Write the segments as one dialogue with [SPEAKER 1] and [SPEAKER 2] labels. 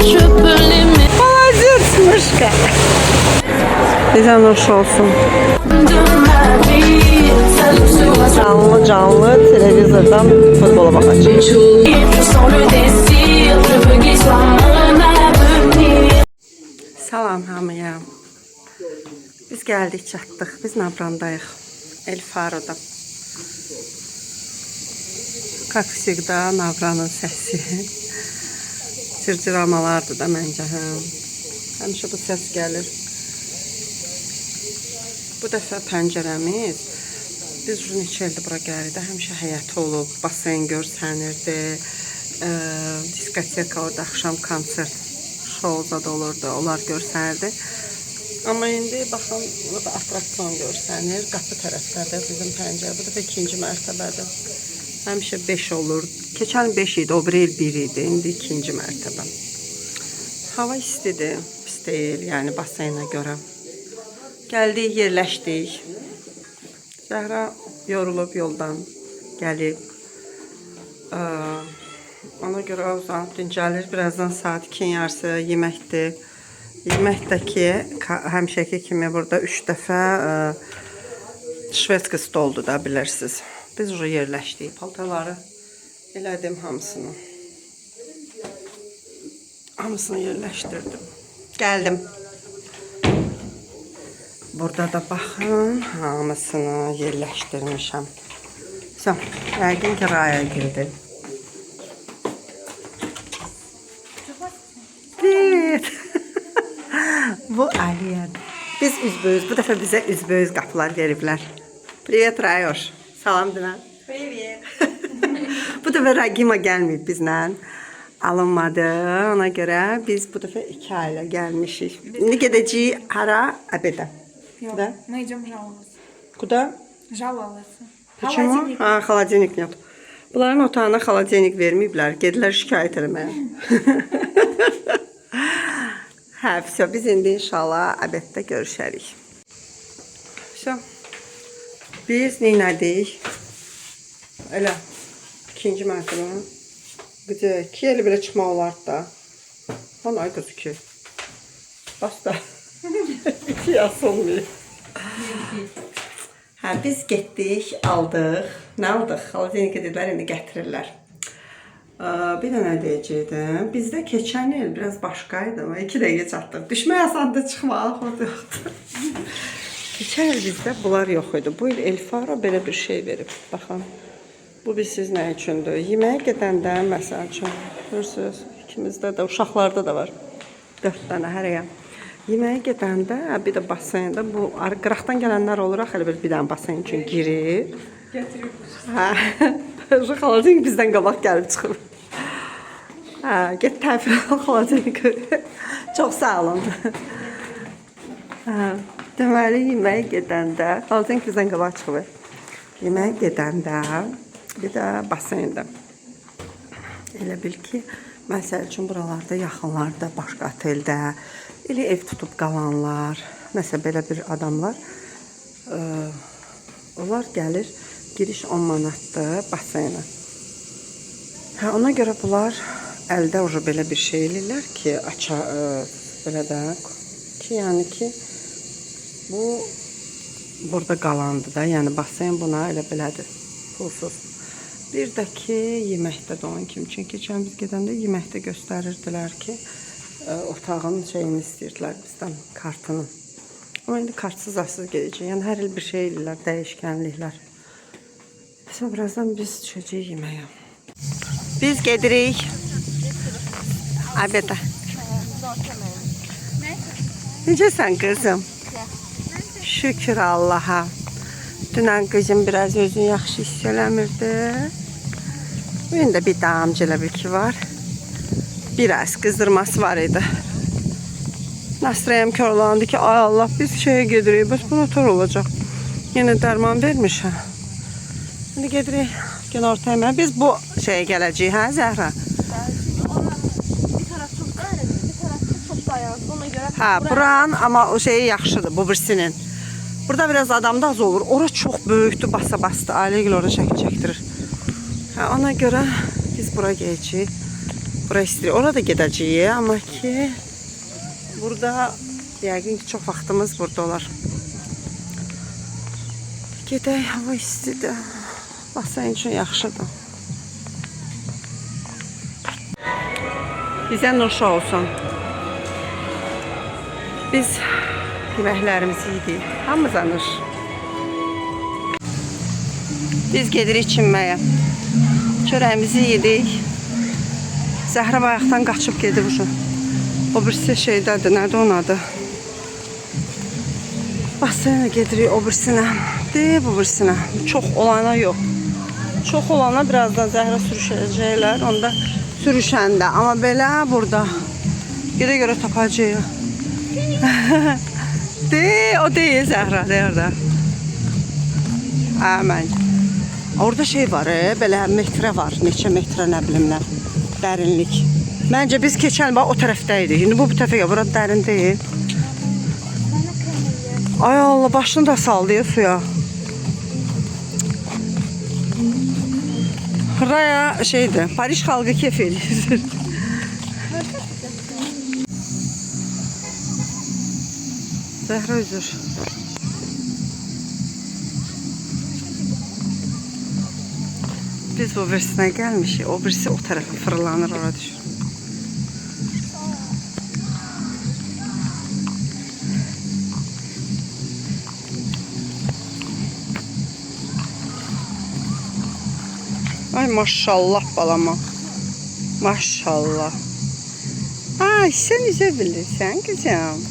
[SPEAKER 1] je peux l'aimer.
[SPEAKER 2] Молодец, Bize hoş olsun.
[SPEAKER 1] De ma vie,
[SPEAKER 2] Canlı canlı televizordan futbola bakacağız.
[SPEAKER 1] sans le désir, je veux qu'il soit mon avenir.
[SPEAKER 2] Salam hamıya. Biz gəldik, çatdıq. Biz Nabrandayıq. El Faro'da. Kaksikda Navranın səsi. Cırcıramalardır da məncə. Həmişə bu səs gəlir. Bu dəfə pəncərəmiz, biz neçə ildir bura gəlirdi. Həmişə həyəti olub, basen görsənirdi. Diskoteka orada axşam konsert şou da olurdu, onlar görsənirdi. Amma indi baxın, burada atraksiyon görsənir. Qapı tərəfdədir bizim pəncərə. Bu dəfə ikinci mərtəbədir. Həmişə 5 olur. Keçən 5 idi, o bir il 1 idi. İndi ikinci mərtəbə. Hava istidir, pis deyil, yəni basenə görə. Gəldik, yerləşdik. Zəhra yorulub yoldan gəlib. Ona görə uzanıb dincəlir. Birazdan saat 2-nin yarısı yeməkdir. Yeməkdəki həmişəki kimi burada 3 dəfə şvedski stoldur da bilirsiniz. Biz oraya yerləşdik. Paltaları elədim hamısını. Hamısını yerləşdirdim. Gəldim. Burada da baxın, hamısını yerləşdirmişəm. Yəqin ki, raya girdi. Evet. Bu Aliye'dir. Biz üzböyüz. Bu dəfə bizə üzböyüz qapılar veriblər. Privet Rayoş. Salam dinə.
[SPEAKER 3] Привет.
[SPEAKER 2] Bu dəfə Ragima gəlməyib bizlə. Alınmadı. Ona görə biz bu dəfə 2 ailə gəlmişik. İndi gedəcəyik hara? Əbədə.
[SPEAKER 3] Yok,
[SPEAKER 2] Да?
[SPEAKER 3] мы идем жаловаться.
[SPEAKER 2] Куда?
[SPEAKER 3] Жаловаться.
[SPEAKER 2] Почему?
[SPEAKER 3] Холодильник.
[SPEAKER 2] Ha, xaladenik yox. Bunların otağına xaladenik verməyiblər. Gedilər şikayət etməyə. Hə, vəsə biz indi inşallah əbəddə görüşərik. Vəsə biz neynədik? Elə ikinci mərtəbə. Qıcı, 2 elə belə çıxmaq olardı da. Lan ay qız 2. Bas da. 2 yaş olmuyor. Hə, biz getdik, aldıq. Nə aldıq? Xaladenika dedilər, indi gətirirlər. Bir də nə deyəcəkdim? Bizdə keçən il biraz başqaydı ama 2 dəqiqə çatdıq. Düşmək asandı, çıxmaq yoxdur. Keçən il bizdə bunlar yox idi. Bu il El Faro belə bir şey verib. Baxın. Bu bilsiz nə üçündür? Yeməyə gedəndə məsəl üçün, görürsünüz, ikimizdə də, uşaqlarda da var. 4 dənə hər yer. Yeməyə gedəndə bir də basenda bu qıraqdan gələnlər olur, elə bir dənə basen üçün girir. Hə. Xaladenik bizdən qabaq gəlib çıxıb. Hə, get təfir al xaladenik. Çox sağ olun. Hə, deməli yeməyə gedəndə xaladenik bizdən qabaq çıxıb. Yeməyə gedəndə bir də basenda. Elə bil ki, məsəl üçün buralarda, yaxınlarda, başqa oteldə elə ev tutub qalanlar, nəsə belə bir adamlar, onlar gəlir, giriş 10 manatdır basena. Hə, ona görə bunlar əldə ucu belə bir şey eləyirlər ki, belə də ki, yəni ki, bu burada qalandı da, yəni basen buna elə belədir, pulsuz. Bir də ki, yeməkdə də onun kimi, çünki keçən biz gedəndə yeməkdə göstərirdilər ki, otağın şeyini istəyirdilər bizdən, kartını. Ama indi kartsız asız gedəcək. Yəni hər il bir şey eləyirlər, dəyişkənliklər. Sonra birazdan biz düşəcəyik yeməyə. Biz gedirik. Əbədə. Necəsən qızım? Şükür Allaha. Dünən qızım biraz özünü yaxşı hiss eləmirdi. Bugün də bir damcı elə bir ki var. Biraz qızdırması var idi. Nasrəyəm körlandı ki, ay Allah biz şeye gedirik, bəs bu nətər olacaq. Yenə dərman vermişəm. İndi gedirik, gün orta yeməyə. Biz bu şeye gələcəyik, hə Zəhra?
[SPEAKER 3] Bir taraf çok dayanır, bir taraf çok dayanır. Ona göre...
[SPEAKER 2] Hə, buranın ama o şeyi yaxşıdır, bu birisinin. Burada biraz adam da az olur. Ora çox böyükdür, basa-bastı. Ailə ilə orada şəkil çəkdirir. Hə, ona görə biz bura gələcəyik. Bura istirik. Orada gedəcəyik, amma ki burada yəqin ki çox vaxtımız burada olar. Gedək, hava istidir. Basen üçün yaxşıdır. Bizə noşa olsun. Biz yeməklərimizi yedik. Hamımıza nuş. Biz gedirik çinməyə. Çörəyimizi yedik. Zəhra bayaqdan qaçıb gedib uşun. O birisi şeydədir, nədir onun adı? Basenə gedirik o birisinə. Deyib o birisinə. Çox olana yox. Çox olana birazdan Zəhra sürüşəcəklər. Onda sürüşəndə. Amma belə burada. Görə tapacağıq. O deyil Zəhra. Deyir də. Mən. Orada şey var, belə metrə var. Neçə metrə, nə bilim nə. Dərinlik. Məncə biz keçən bax o tərəfdəydik. İndi bu tərəfə gəl. Burada dərin deyil. Ay Allah, başını da saldı suya. Raya şeydir, Paris xalqı keyf edir. Zəhra üzür. Biz bu birsinə gəlmişik, o birisi o tərəfə fırlanır, ora düşür. Ay maşallah balama. Maşallah. Ay sen üzə bilirsən kızım.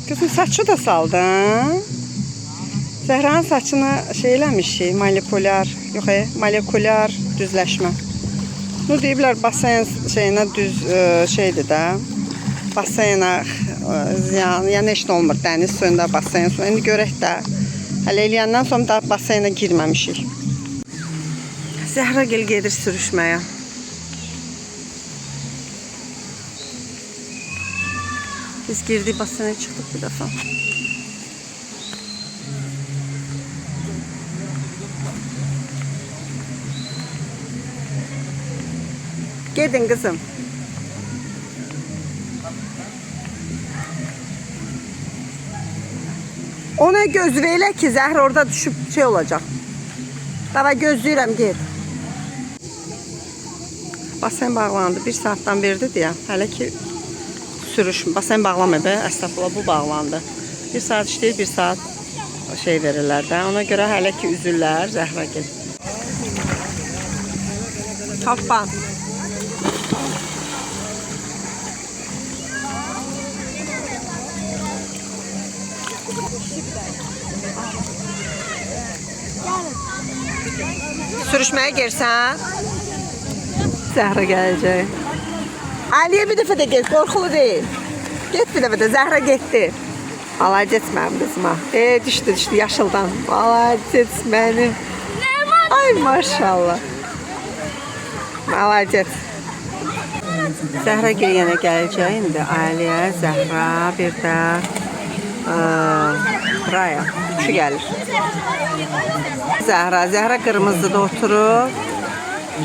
[SPEAKER 2] Kızım saçı da saldın. Zəhranın saçını şey eləmişik, molekulyar düzləşmə. Nu deyiblər basen şeyinə düz şeydir də. Basena ziyan, yəni heç nə olmur dəniz suyunda basen suyunda. İndi görək də. Hələ eləyəndən sonra da basenə girməmişik. Zəhra gel gedir sürüşməyə. Biz girdik basenə çıxdıq bir dəfə. Gedin kızım. Ona göz veyle ki Zəhra orada düşüp şey olacak. Daha gözləyirəm, gel. Basen bağlandı. 1 saatdan verdi deyə. Hələ ki sürüşmür. Basen bağlamıyor be. Əstəğfurullah, bu bağlandı. 1 saat işləyir, 1 saat şey verirlər də. Ona görə hələ ki üzürlər. Zəhra gel. Hoppa. Sürüşməyə girsən. Zəhra gələcək. Aliyə bir dəfə də get, qorxulu deyil. Get bir dəfə də, Zəhra getdi. Alacət mənim qızıma. Düşdü, yaşıldan. Alacət mənim. Ay maşallah. Alacət. Zəhra yenə gələcək indi. Aliyə, Zəhra, bir də Raya. Üçü gəlir. Zəhra qırmızıda oturur.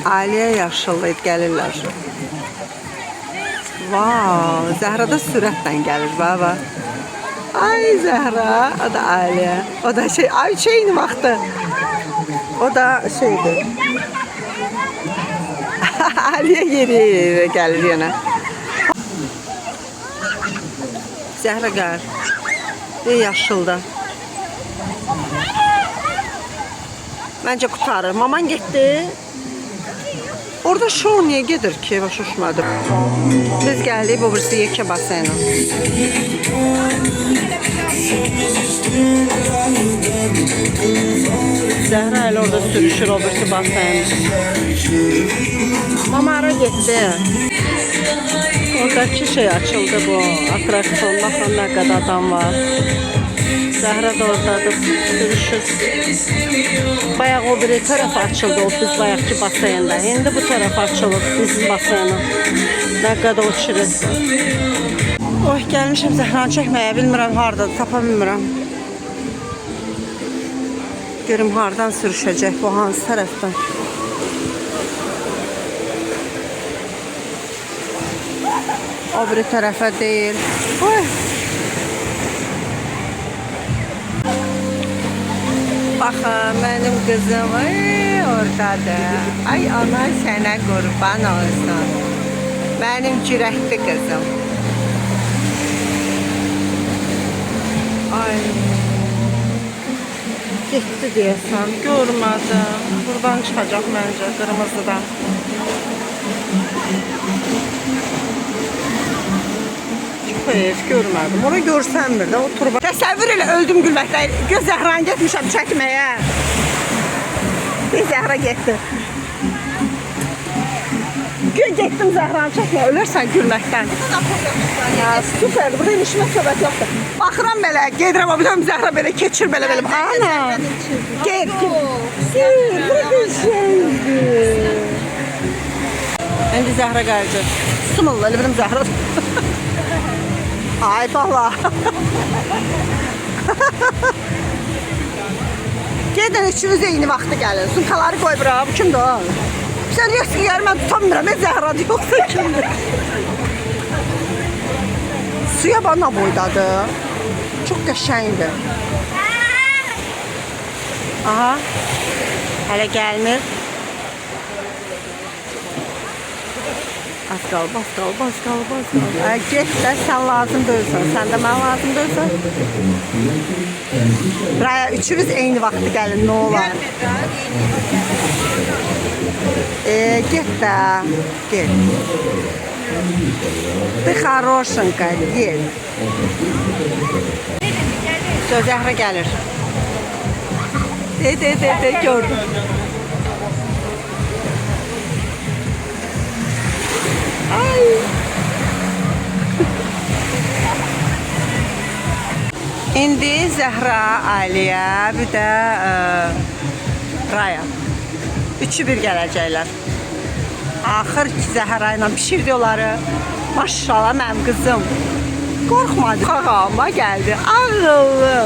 [SPEAKER 2] Aliyə yaşıllı gəlirlər. Vav, Zəhra da sürətlə gəlir, baba. Ay Zəhra, o da Aliyə. O da şey, ay şeyin vaxtı. O da şeydir. Aliyə yeri gəlir yenə. Zəhra gəlir. Yaşılda. Bence kurtarır. Maman gitti. Orada şov niye gedir ki? Baş uçmadı. Biz geldik bu birisi yekə basena. Zəhra ile orada sürüşür o birisi basena. Mama ara gitti. Oradaki şey açıldı bu. Atraksiyon. Baxın nə qədər adam var. Zəhra da oradadır, sürüşür. Bayaq o biri taraf açıldı, o biz bayaqki basayında. İndi bu taraf açılır, bizim basayına. Nə qədər uçuruz. Oy, gəlmişim Zəhranı çəkməyə, bilmirəm haradadır, tapa bilmirəm. Görüm hardan sürüşəcək bu, hansı tərəfdən. O biri tərəfə deyil. Oy. Baxın, mənim qızım oradadır. Ay ana sənə qurban olsun. Mənim cürətli qızım. Ay. Getdi deyəsən, görmədim. Buradan çıxacaq məncə, qırmızıdan. Heç görmədim. Onu görsənmir də, o turba. Təsəvvür elə, öldüm gülməkdən. Göz Zəhran getmişəm çəkməyə. Bir Zəhra getdi. Gün getdim Zəhranı çəkməyə, ölərsən gülməkdən. Süper, burada inişmə söhbət yoxdur. Baxıram belə, gedirəm, o biləm Zəhra belə keçir belə. Ana, get. Burada şeydir. İndi Zəhra qayıcı. Sımılla, elə biləm Zəhra. Ay bala. Gedin üçünüz eyni vaxtda gəlin. Sunkaları qoy bura. Bu kimdir o? Sən yoxsa yer mən tutamıram. Zəhradı yoxsa kimdir? Suya bana boydadır. Çox qəşəngdir. Aha. Hələ gəlmir. Az qalıb. Get də, sən lazım deyilsən. Sən də mən lazım deyilsən. Raya, üçünüz eyni vaxtda gəlin, nə olar? Get də, get. Ты хорошенькая, get. Zəhra gəlir. De, gördüm. Ay. İndi Zəhra, Aliyə, bir də Raya. Üçü bir gələcəklər. Axır ki Zəhra ilə pişirdi onları. Maşallah mənim qızım. Qorxmadı. Xağama gəldi. Ağıllı.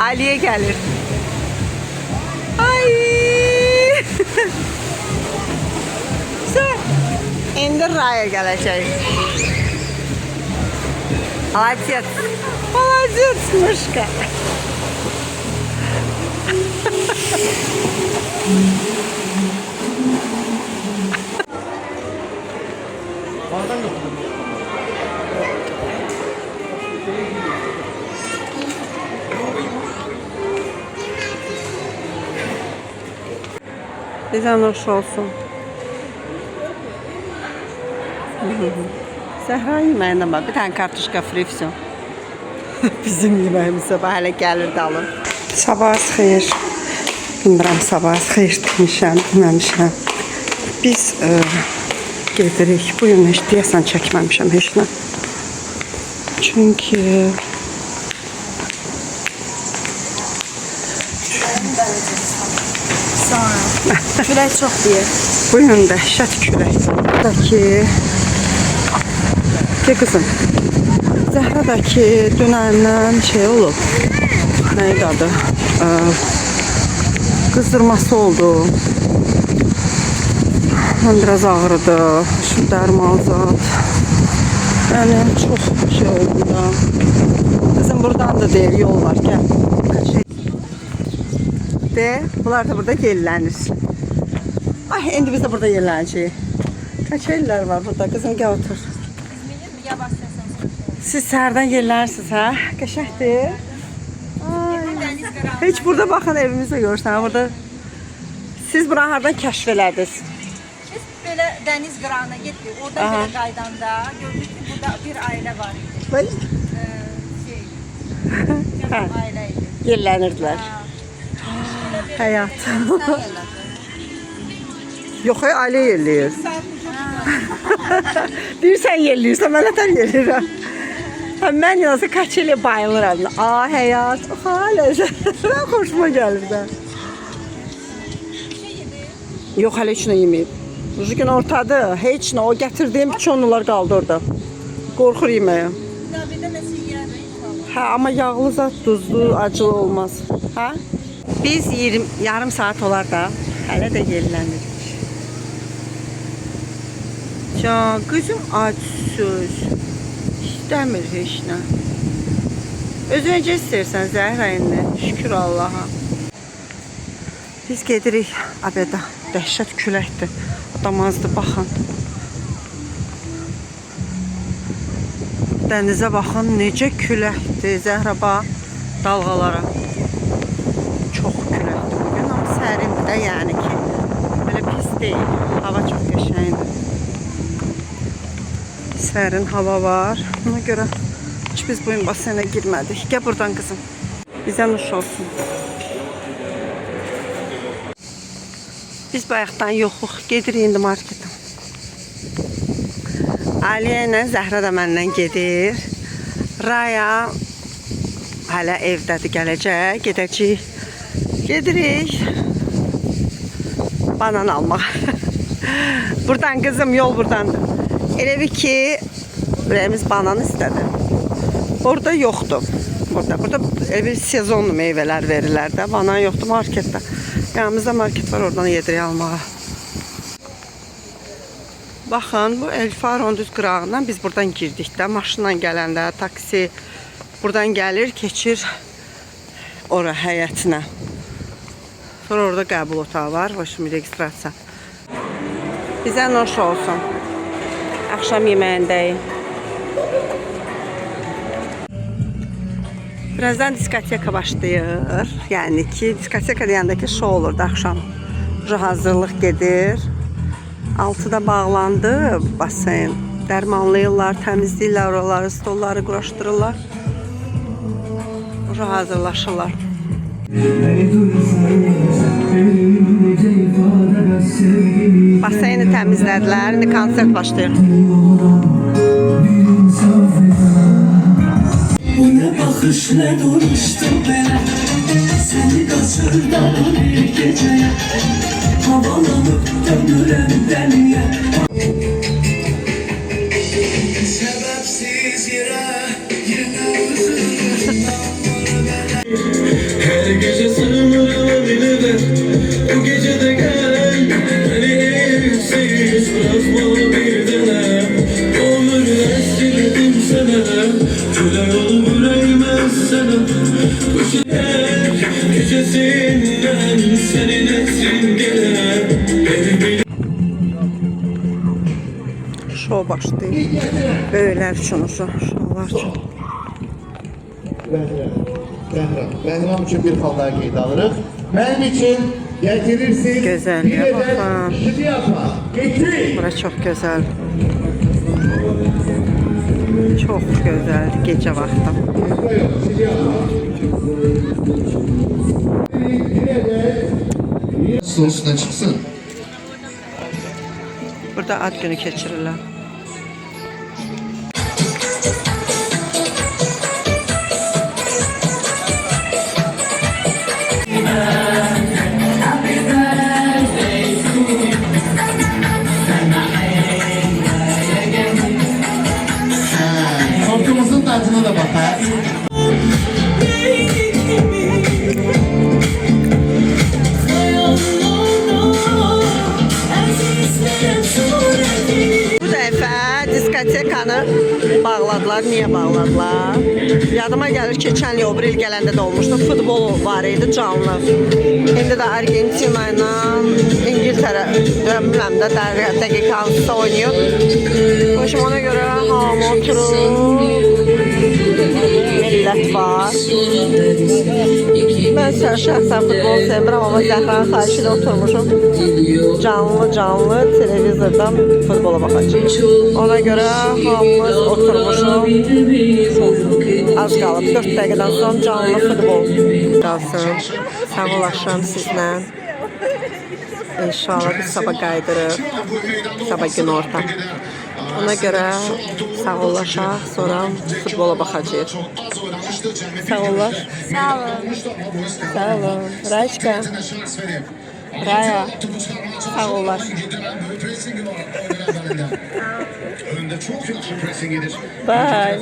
[SPEAKER 2] Aliyə gəlir. Ay. İndi Raya gələcək. Молодец. Молодец, мышка. Bizə nuş olsun. Zəhra yeməyinə bax, bir tane kartuşka fri, все. Bizim yeməyimizə bax, hələ gəlir dalın. Sabahınız xeyir. Bilmirəm, sabahınız xeyir demişəm. Biz gedirik. Bu gün heç deyəsən çəkməmişəm heç nə. Çünki
[SPEAKER 3] Külək çox deyir.
[SPEAKER 2] bu gün dəhşət küləkdir. Ki qızım, Zəhra da ki dünəndən şey olub, neydi adı, qızdırması oldu. Mən biraz ağrıdı, şu dərman zat. Yəni çox şey oldu da. Qızım buradan da deyir, yol var, gəl. De, bunlar da burada yerlənir. Ay, indi biz de burada yerlənəcəyik. Kaçellər var burada, qızım gəl otur. Siz səhərdən yerlənirsiniz, hə? Qəşəkdir. Heç burada baxın, evimizdə görürsən, burada. Siz bura hardan kəşf elədiniz?
[SPEAKER 3] Biz belə dəniz qırağına getdik. Orada belə qaydanda gördük ki, burada bir ailə var idi. Ailə idi.
[SPEAKER 2] Yerlənirdilər. Həyat. Yox, ailə yerləyir. Deyirsən yerləyirsən, mən nətər yerləyirəm. Mən yazı kaç ilə bayılıram. Həyat, hələ xoşuma gəlir də. Yox, hələ heç nə yeməyib. Bu gün ortadır, heç nə. O gətirdiyim piçonlar qaldı orada. Qorxur yeməyə. Hə, amma yağlı zat duzlu, acılı olmaz. Hə? Biz yarım saat olar da hələ də yerlənirik. Can, qızım açsız. İstəmir heç nə. Özü necə istəyirsən Zəhra indi? Şükür Allaha. Biz gedirik abədə. Dəhşət küləkdir. Damazdır, baxın. Dənizə baxın, necə küləkdir. Zəhra bax, dalğalara. Çox küləkdir. Bugün amma sərindir də, yəni ki, belə pis deyil. Hava çox qəşəngdir. Sərin hava var. Ona görə heç biz bugün basenə girmədik. Gəl buradan qızım. Bizə nuş olsun. Biz bayaqdan yoxuq. Gedirik indi marketə. Aliyə ilə Zəhra da məndən gedir. Raya hələ evdədir, gələcək. Gedəcək. Gedirik. Banan almaq. Buradan qızım, yol buradandır. Elə bir ki, ürəyimiz banan istədi. Orada yoxdur. Burada bir sezonlu meyvələr verirlər də. Banan yoxdur marketdə. Yanımızda market var, oradan yedirik almağa. Baxın, bu Elfaro düz qırağından biz buradan girdik də. Maşınla gələndə, taksi buradan gəlir, keçir ora həyətinə. Sonra orada qəbul otağı var, hoşum registrasiya. Bizə noş olsun. Akşam yeməyindəyik. Birazdan diskoteka başlayır. Yəni ki, diskoteka deyəndəki şou olurdu axşam. Hazırlıq gedir. 6-da bağlandı basen. Dərmanlayırlar, təmizləyirlər oraları, stolları quraşdırırlar. Ora hazırlaşırlar. Baseni təmizlədilər. İndi konsert başlayır.
[SPEAKER 4] Bu ne bakış ne duruştu belə Seni kaçırdan bir geceye Havalanıp dönürem deliye Sebepsiz yere yine üzülürüm Her gece sığınırım evine Bu gece de gel Beni evsiz bırakma bir dene Olur estirdim sana Köle yolu yüreğime sana Kuşlar gecesinden senin etsin gele
[SPEAKER 2] Şov başlayır. Böyüklər üçün, şovlar üçün.
[SPEAKER 5] Behram için bir fal daha qeyd alırıq. Mənim için getirirsin.
[SPEAKER 2] Gözəlliyə baxın.
[SPEAKER 5] Yapma. Getir.
[SPEAKER 2] Bura çox gözəl. Çox gözəl gecə vaxtı.
[SPEAKER 5] Su üstüne çıksın.
[SPEAKER 2] Burada ad günü keçirirlər.
[SPEAKER 5] Korkumuzun tadına da bakar.
[SPEAKER 2] Bu dəfə diskotekanı bağladılar. Niyə bağladılar? Yadıma gəlir, keçən il, o bir il gələndə də olmuşdu. Futbol var idi, canlı. İndi də Argentina ilə İngiltərə, bilməm də dəqiq hansısa oynayır. Hoşum ona görə hamı oturur. Millət var. Mən şəxsən futbol sevmirəm, amma Zəhranın xahişi ilə oturmuşum. Canlı televizordan futbola baxacaq. Ona görə hamımız oturmuşum. Az qalıb, 4 dəqiqədən sonra canlı futbol qalsın. Sağolaşıram sizlə. İnşallah biz sabah qaydırıq. Sabah gün orta. Ona görə sağollaşaq, sonra futbola baxacaq. Sağ ollar.
[SPEAKER 3] Sağ olun.
[SPEAKER 2] Sağ olun. Raçka. Raya. Sağ ollar. Bye.